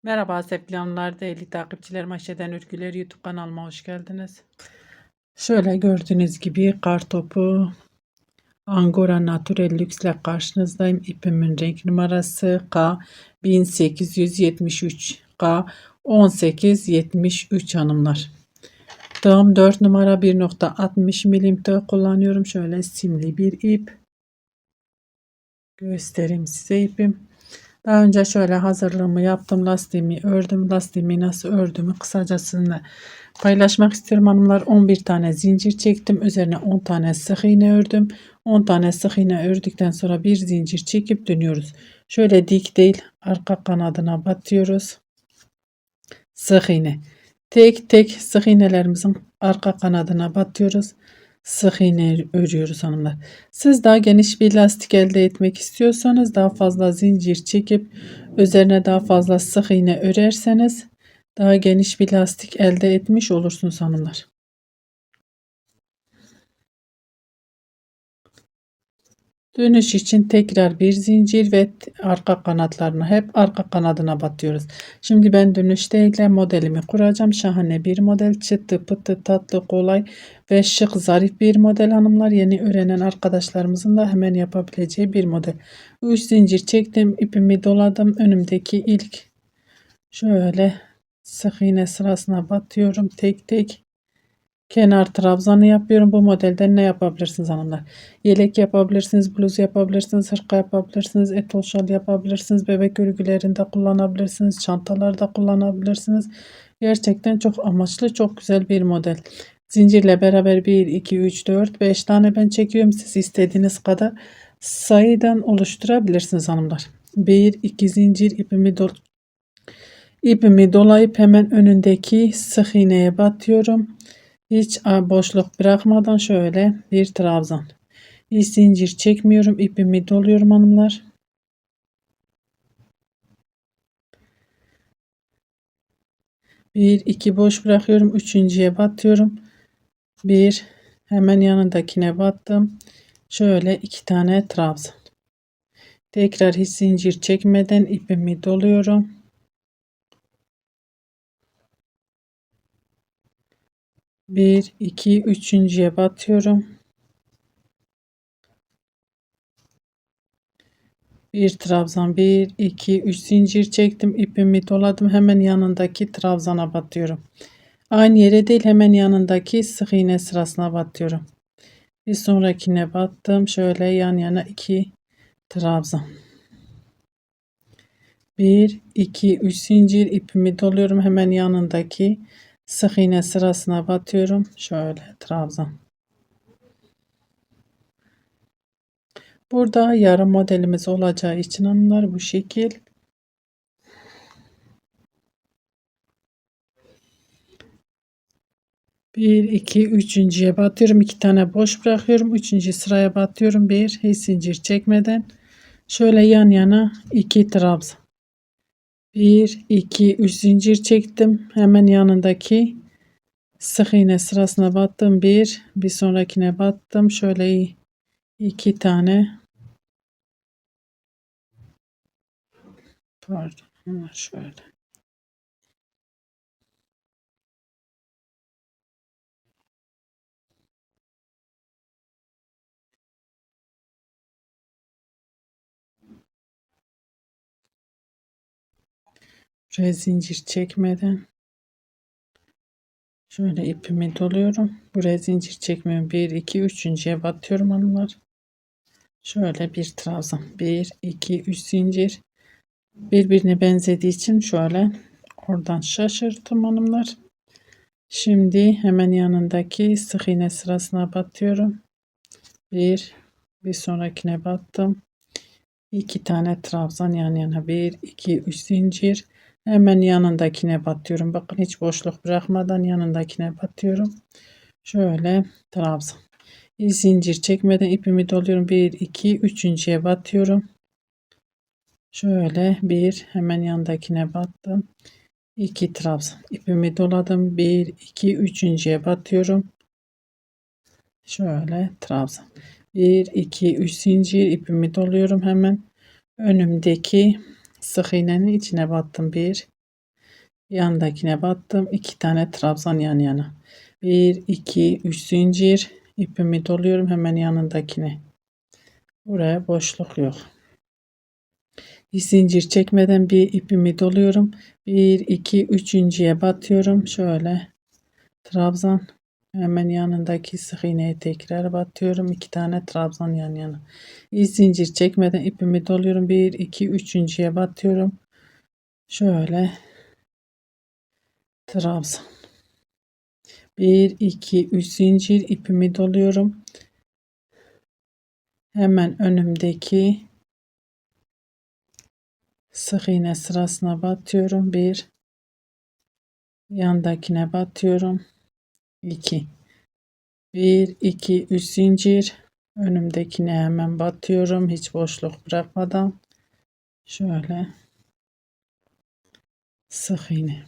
Merhaba sevgili hanımlar, değerli takipçilerim. Ayşe'den Örgüler YouTube kanalıma hoş geldiniz. Şöyle gördüğünüz gibi kartopu Angora Natural Lux ile karşınızdayım. İpimin renk numarası K 1873 K 1873 hanımlar. Tığım 4 numara 1.60 milim tığ kullanıyorum. Şöyle simli bir ip. Göstereyim size ipim. Daha önce şöyle hazırlığımı yaptım. Lastiğimi ördüm. Lastiğimi nasıl ördüğümü kısacasını paylaşmak istiyorum hanımlar. 11 tane zincir çektim. Üzerine 10 tane sık iğne ördüm. 10 tane sık iğne ördükten sonra bir zincir çekip dönüyoruz. Şöyle dik değil, arka kanadına batıyoruz. Sık iğne. Tek tek sık iğnelerimizin arka kanadına batıyoruz. Sık iğne örüyoruz hanımlar. Siz daha geniş bir lastik elde etmek istiyorsanız daha fazla zincir çekip üzerine daha fazla sık iğne örerseniz daha geniş bir lastik elde etmiş olursunuz hanımlar. Dönüş için tekrar bir zincir ve arka kanatlarını hep arka kanadına batıyoruz. Şimdi ben dönüşteyle modelimi kuracağım. Şahane bir model, çıtı pıtı tatlı kolay ve şık zarif bir model hanımlar. Yeni öğrenen arkadaşlarımızın da hemen yapabileceği bir model. 3 zincir çektim, ipimi doladım. Önümdeki ilk şöyle sık iğne sırasına batıyorum tek tek. Kenar trabzanı yapıyorum. Bu modelden ne yapabilirsiniz hanımlar? Yelek yapabilirsiniz, bluz yapabilirsiniz, hırka yapabilirsiniz, etol şal yapabilirsiniz, bebek örgülerinde kullanabilirsiniz, çantalarda kullanabilirsiniz. Gerçekten çok amaçlı, çok güzel bir model. Zincirle beraber 1, 2, 3, 4, 5 tane ben çekiyorum. Siz istediğiniz kadar sayıdan oluşturabilirsiniz hanımlar. 1, 2 zincir ipimi dolayıp hemen önündeki sık iğneye batıyorum. Hiç boşluk bırakmadan şöyle bir trabzan. Hiç zincir çekmiyorum. İpimi doluyorum hanımlar. Bir iki boş bırakıyorum. Üçüncüye batıyorum. Bir hemen yanındakine battım. Şöyle iki tane trabzan. Tekrar hiç zincir çekmeden ipimi doluyorum. Bir iki üçüncüye batıyorum. Bir trabzan, bir iki üç zincir çektim, ipimi doladım, hemen yanındaki trabzana batıyorum. Aynı yere değil, hemen yanındaki sık iğne sırasına batıyorum. Bir sonrakine battım, şöyle yan yana iki trabzan. Bir iki üç zincir, ipimi doluyorum, hemen yanındaki sık iğne sırasına batıyorum, şöyle trabzan. Burada yarım modelimiz olacağı için hanımlar bu şekil. Bir, iki, üçüncüye batıyorum. 2 tane boş bırakıyorum. Üçüncü sıraya batıyorum. Bir, hiç zincir çekmeden. Şöyle yan yana 2 trabzan. Bir, iki, üç zincir çektim. Hemen yanındaki sık iğne sırasına battım. Bir sonrakine battım. Şöyle 2 tane. Pardon. Şöyle. Şöyle zincir çekmeden. Şöyle ipimi doluyorum. Buraya zincir çekmiyorum. Bir, iki, üçüncüye batıyorum hanımlar. Şöyle bir trabzan. Bir, iki, üç zincir. Birbirine benzediği için şöyle oradan şaşırttım hanımlar. Şimdi hemen yanındaki sık iğne sırasına batıyorum. Bir sonrakine battım. 2 tane trabzan yan yana. 1, 2, 3 zincir. Hemen yanındakine batıyorum. Bakın hiç boşluk bırakmadan yanındakine batıyorum. Şöyle trabzan. Bir zincir çekmeden ipimi doluyorum. 1, 2, üçüncüye batıyorum. Şöyle bir hemen yandakine battım. 2 trabzan. İpimi doladım. 1, 2, üçüncüye batıyorum. Şöyle trabzan. 1, 2, 3 zincir ipimi doluyorum hemen. Önümdeki sık iğnenin içine battım. 1, Yandakine battım. 2 tane trabzan yan yana. 1 2 3 zincir. İpimi doluyorum hemen yanındakine. Buraya boşluk yok. Bir zincir çekmeden bir ipimi doluyorum. 1 2 üçüncüye batıyorum. Şöyle trabzan, hemen yanındaki sık iğneye tekrar batıyorum. 2 tane trabzan yan yana. Bir zincir çekmeden ipimi doluyorum. 1 2 üçüncüye batıyorum. Şöyle trabzan. 1 2 3 zincir, ipimi doluyorum. Hemen önümdeki sık iğne sırasına batıyorum. 1, yandakine batıyorum. 2, 1 2 3 zincir, önümdekine hemen batıyorum hiç boşluk bırakmadan. Şöyle sık iğne,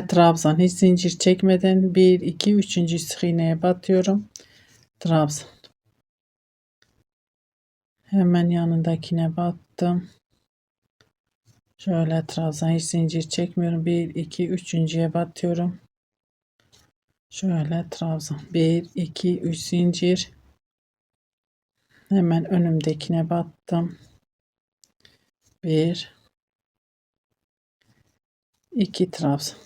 trabzan, hiç zincir çekmeden 1 2 3. sık iğneye batıyorum. Trabzan, hemen yanındakine battım. Şöyle trabzan, hiç zincir çekmiyorum. 1 2 üçüncüye batıyorum. Şöyle trabzan, 1 2 3 zincir, hemen önümdekine battım. 1 2 trabzan.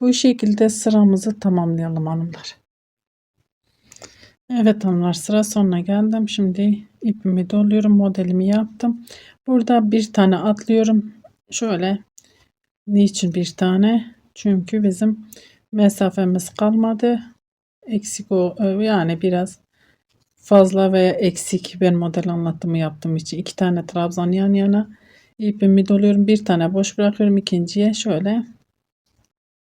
Bu şekilde sıramızı tamamlayalım hanımlar. Evet hanımlar, sıra sonuna geldim. Şimdi ipimi doluyorum, modelimi yaptım. Burada bir tane atlıyorum. Şöyle, niçin bir tane? Çünkü bizim mesafemiz kalmadı. Eksik o, yani biraz fazla veya eksik, ben model anlatımı yaptığım için 2 tane trabzan yan yana, ipimi doluyorum, bir tane boş bırakıyorum, ikinciye şöyle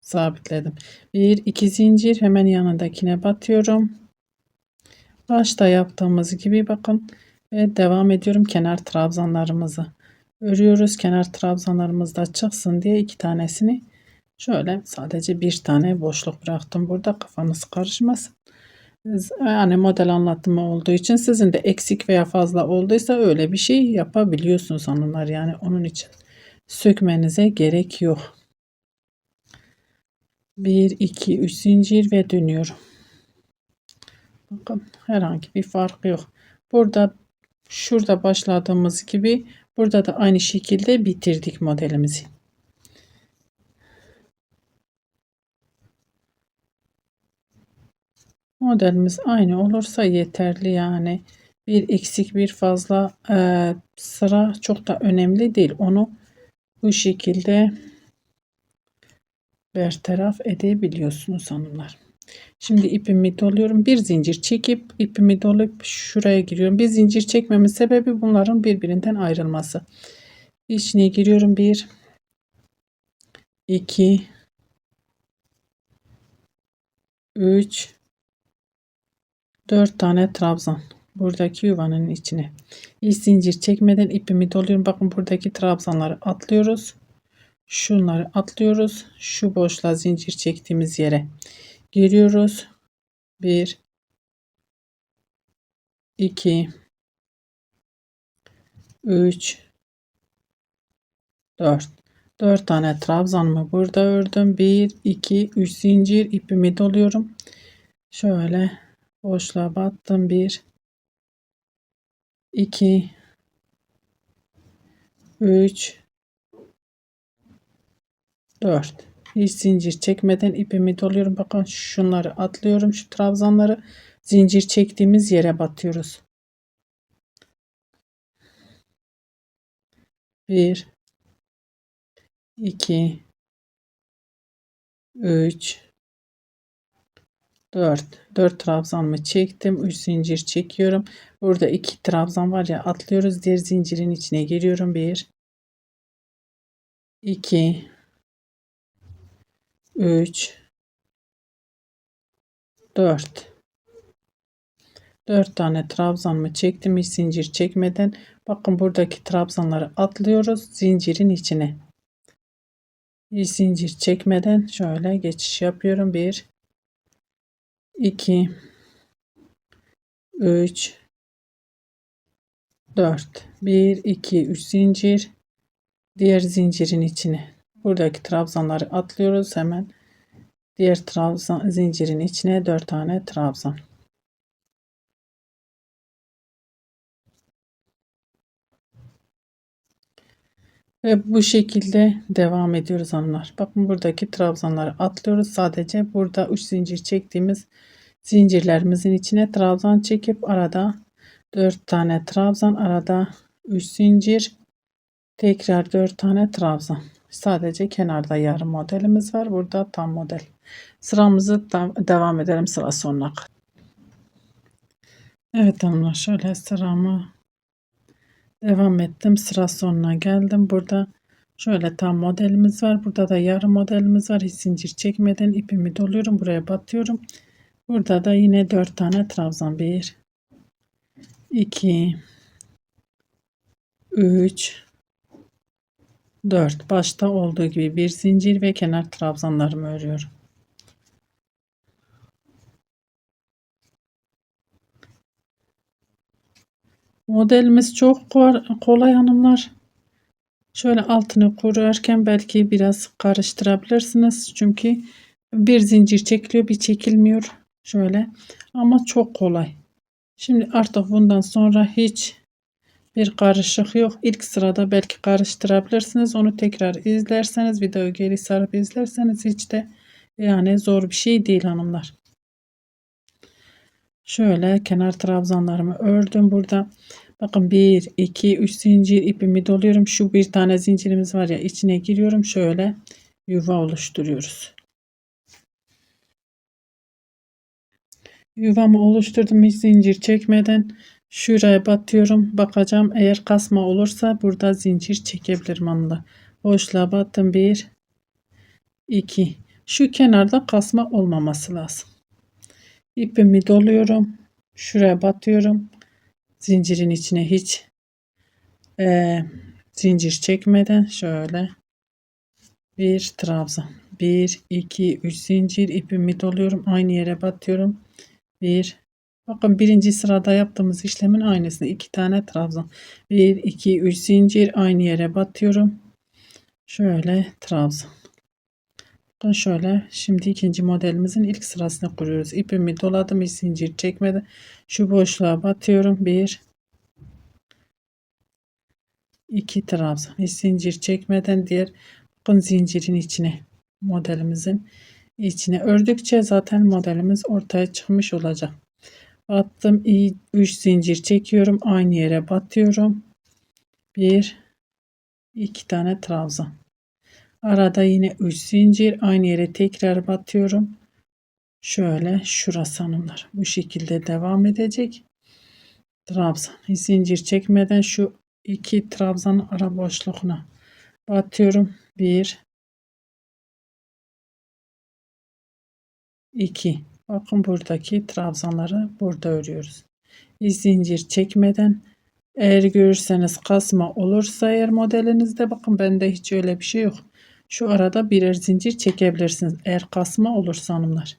sabitledim. 1 2 zincir, hemen yanındakine batıyorum. Başta yaptığımız gibi bakın ve devam ediyorum. Kenar trabzanlarımızı örüyoruz. Kenar trabzanlarımız da çıksın diye 2 tanesini şöyle, sadece bir tane boşluk bıraktım burada, kafanız karışmasın. Yani model anlatımı olduğu için sizin de eksik veya fazla olduysa öyle bir şey yapabiliyorsunuz hanımlar. Yani onun için sökmenize gerek yok. 1 2 3 zincir ve dönüyorum. Bakın herhangi bir fark yok. Burada, şurada başladığımız gibi burada da aynı şekilde bitirdik modelimizi. Modelimiz aynı olursa yeterli yani. Bir eksik bir fazla sıra çok da önemli değil. Onu bu şekilde bertaraf edebiliyorsunuz hanımlar. Şimdi ipimi doluyorum. Bir zincir çekip ipimi dolup şuraya giriyorum. Bir zincir çekmemin sebebi bunların birbirinden ayrılması. İçine giriyorum. 1 2 3 4 tane trabzan. Buradaki yuvanın içine. Hiç zincir çekmeden ipimi doluyorum. Bakın buradaki trabzanları atlıyoruz. Şunları atlıyoruz. Şu boşluğa zincir çektiğimiz yere giriyoruz. 1 2 3 4 4 tane trabzanımı burada ördüm. 1 2 3 zincir, ipimi doluyorum. Şöyle boşluğa battım. 1 2 3 4. Hiç zincir çekmeden ipimi doluyorum. Bakın şunları atlıyorum. Şu trabzanları zincir çektiğimiz yere batıyoruz. 1 2 3 4. 4 trabzanımı çektim. 3 zincir çekiyorum. Burada 2 trabzan var ya, atlıyoruz. Diğer zincirin içine giriyorum. 1 2 3 4. 4 tane trabzanımı çektim hiç zincir çekmeden. Bakın buradaki trabzanları atlıyoruz zincirin içine. Hiç zincir çekmeden şöyle geçiş yapıyorum. 1 2 3 4. 1 2 3 zincir, diğer zincirin içine Buradaki trabzanları atlıyoruz. Hemen diğer trabzan zincirin içine 4 tane trabzan. Ve bu şekilde devam ediyoruz hanımlar. Bakın buradaki trabzanları atlıyoruz. Sadece burada 3 zincir çektiğimiz zincirlerimizin içine trabzan çekip arada 4 tane trabzan, arada 3 zincir, tekrar 4 tane trabzan. Sadece kenarda yarım modelimiz var. Burada tam model. Sıramızı devam edelim sıra sonuna kadar. Evet hanımlar, şöyle sıramı devam ettim. Sıra sonuna geldim. Burada şöyle tam modelimiz var. Burada da yarım modelimiz var. Hiç zincir çekmeden ipimi doluyorum. Buraya batıyorum. Burada da yine 4 tane trabzan. 1 2 3 4. Başta olduğu gibi bir zincir ve kenar trabzanlarımı örüyorum. Modelimiz çok kolay hanımlar. Şöyle altını kurarken belki biraz karıştırabilirsiniz. Çünkü bir zincir çekiliyor, bir çekilmiyor. Şöyle. Ama çok kolay. Şimdi artık bundan sonra hiç bir karışık yok. İlk sırada belki karıştırabilirsiniz. Onu tekrar izlerseniz, videoyu geri sarıp izlerseniz hiç de yani zor bir şey değil hanımlar. Şöyle kenar trabzanlarımı ördüm burada. Bakın 1 2 3 zincir ipimi doluyorum. Şu bir tane zincirimiz var ya, içine giriyorum. Şöyle yuva oluşturuyoruz. Yuvamı oluşturdum hiç zincir çekmeden. Şuraya batıyorum. Bakacağım, eğer kasma olursa burada zincir çekebilirim anında. Boşluğa battım. 1 2. Şu kenarda kasma olmaması lazım. İpimi doluyorum. Şuraya batıyorum. Zincirin içine hiç zincir çekmeden şöyle bir trabzan. 1 2 3 zincir ipimi doluyorum. Aynı yere batıyorum. 1. Bakın birinci sırada yaptığımız işlemin aynısını. 2 tane trabzan. 1 2 3 zincir aynı yere batıyorum. Şöyle trabzan. Bakın şöyle, şimdi ikinci modelimizin ilk sırasını kuruyoruz. İpimi doladım, hiç zincir çekmeden şu boşluğa batıyorum. 1 2 trabzan. Hiç zincir çekmeden diğer bakın zincirin içine, modelimizin içine ördükçe zaten modelimiz ortaya çıkmış olacak. Battım, 3 zincir çekiyorum, aynı yere batıyorum. 1 2 tane trabzan. Arada yine 3 zincir, aynı yere tekrar batıyorum. Şöyle şurası hanımlar. Bu şekilde devam edecek. Trabzan. Hiç zincir çekmeden şu 2 trabzanın ara boşluğuna batıyorum. 1 2. Bakın buradaki trabzanları burada örüyoruz. Hiç zincir çekmeden, eğer görürseniz kasma olursa eğer modelinizde, bakın bende hiç öyle bir şey yok. Şu arada birer zincir çekebilirsiniz eğer kasma olursa hanımlar.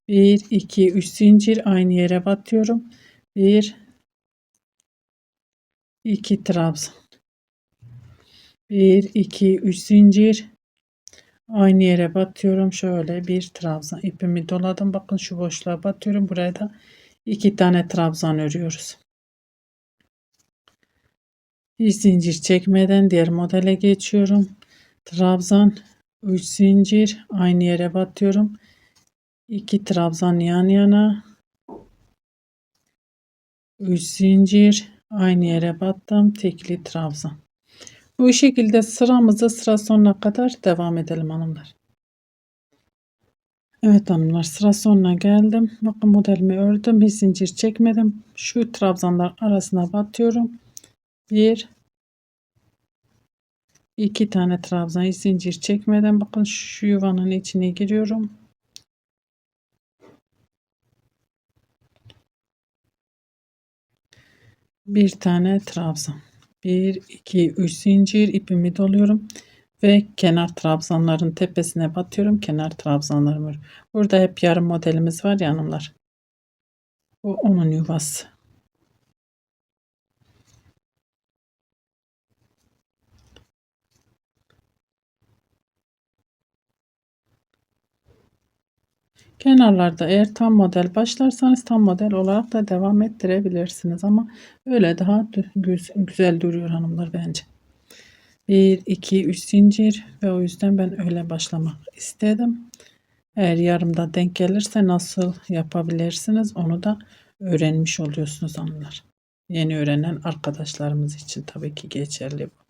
1 2 3 zincir aynı yere batıyorum. 1 2 trabzan. 1 2 3 zincir aynı yere batıyorum. Şöyle bir trabzan. İpimi doladım. Bakın şu boşluğa batıyorum. Buraya da 2 tane trabzan örüyoruz. Hiç zincir çekmeden diğer modele geçiyorum. Trabzan, 3 zincir aynı yere batıyorum. 2 trabzan yan yana, 3 zincir aynı yere battım, tekli trabzan. Bu şekilde sıramızı sıra sonuna kadar devam edelim hanımlar. Evet hanımlar, sıra sonuna geldim. Bakın modelimi ördüm, hiç zincir çekmedim. Şu trabzanlar arasına batıyorum. 1 2 tane trabzan, hiç zincir çekmeden bakın şu yuvanın içine giriyorum. Bir tane trabzan. 1 2 3 zincir ipimi doluyorum ve kenar trabzanların tepesine batıyorum. Kenar trabzanlarımı. Burada hep yarım modelimiz var ya hanımlar. Bu onun yuvası. Kenarlarda eğer tam model başlarsanız tam model olarak da devam ettirebilirsiniz ama öyle daha güzel duruyor hanımlar bence. 1 2 3 zincir ve o yüzden ben öyle başlamak istedim. Eğer yarımda denk gelirse nasıl yapabilirsiniz onu da öğrenmiş oluyorsunuz hanımlar. Yeni öğrenen arkadaşlarımız için tabii ki geçerli bu.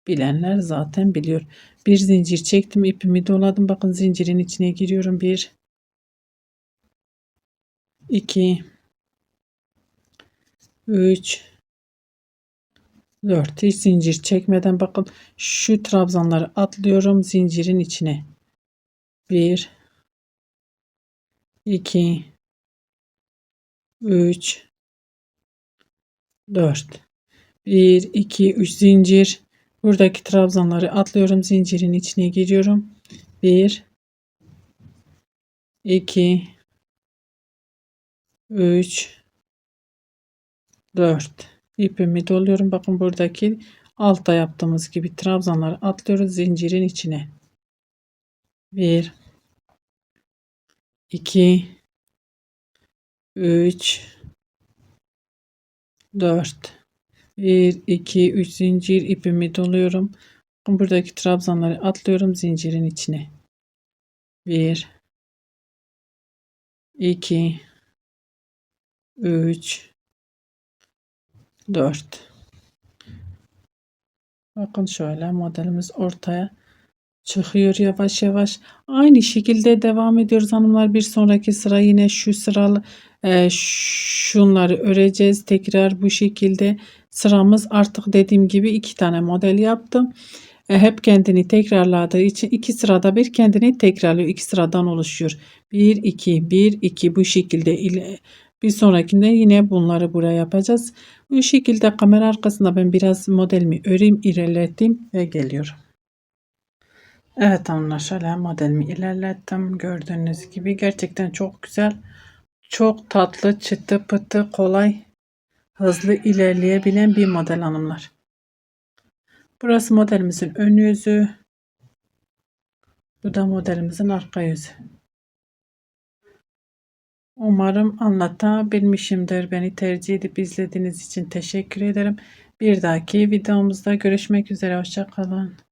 Bilenler zaten biliyor. Bir zincir çektim, ipimi doladım. Bakın zincirin içine giriyorum. 1 2 3 4. Hiç zincir çekmeden bakın şu trabzanları atlıyorum zincirin içine. 1 2 3 4. 1 2 3 zincir. Buradaki trabzanları atlıyorum zincirin içine giriyorum. 1 2 3 4. İpimi doluyorum. Bakın buradaki altta yaptığımız gibi trabzanları atlıyoruz zincirin içine. 1 2 3 4. 1 2 3 zincir ipimi doluyorum. Bakın buradaki trabzanları atlıyorum zincirin içine. 1 2 3 4. Bakın şöyle modelimiz ortaya çıkıyor yavaş yavaş. Aynı şekilde devam ediyoruz hanımlar. Bir sonraki sıra yine şu sıralı şunları öreceğiz. Tekrar bu şekilde sıramız artık dediğim gibi 2 tane model yaptım. Hep kendini tekrarladığı için 2 sırada bir kendini tekrarlıyor. 2 sıradan oluşuyor. 1 2 1 2 bu şekilde bir sonrakinde yine bunları buraya yapacağız. Bu şekilde kamera arkasında ben biraz modelimi öreyim, ilerleteyim ve geliyorum. Evet hanımlar şöyle modelimi ilerlettim. Gördüğünüz gibi gerçekten çok güzel. Çok tatlı, çıtı pıtı, kolay, hızlı ilerleyebilen bir model hanımlar. Burası modelimizin ön yüzü. Bu da modelimizin arka yüzü. Umarım anlatabilmişimdir. Beni tercih edip izlediğiniz için teşekkür ederim. Bir dahaki videomuzda görüşmek üzere. Hoşça kalın.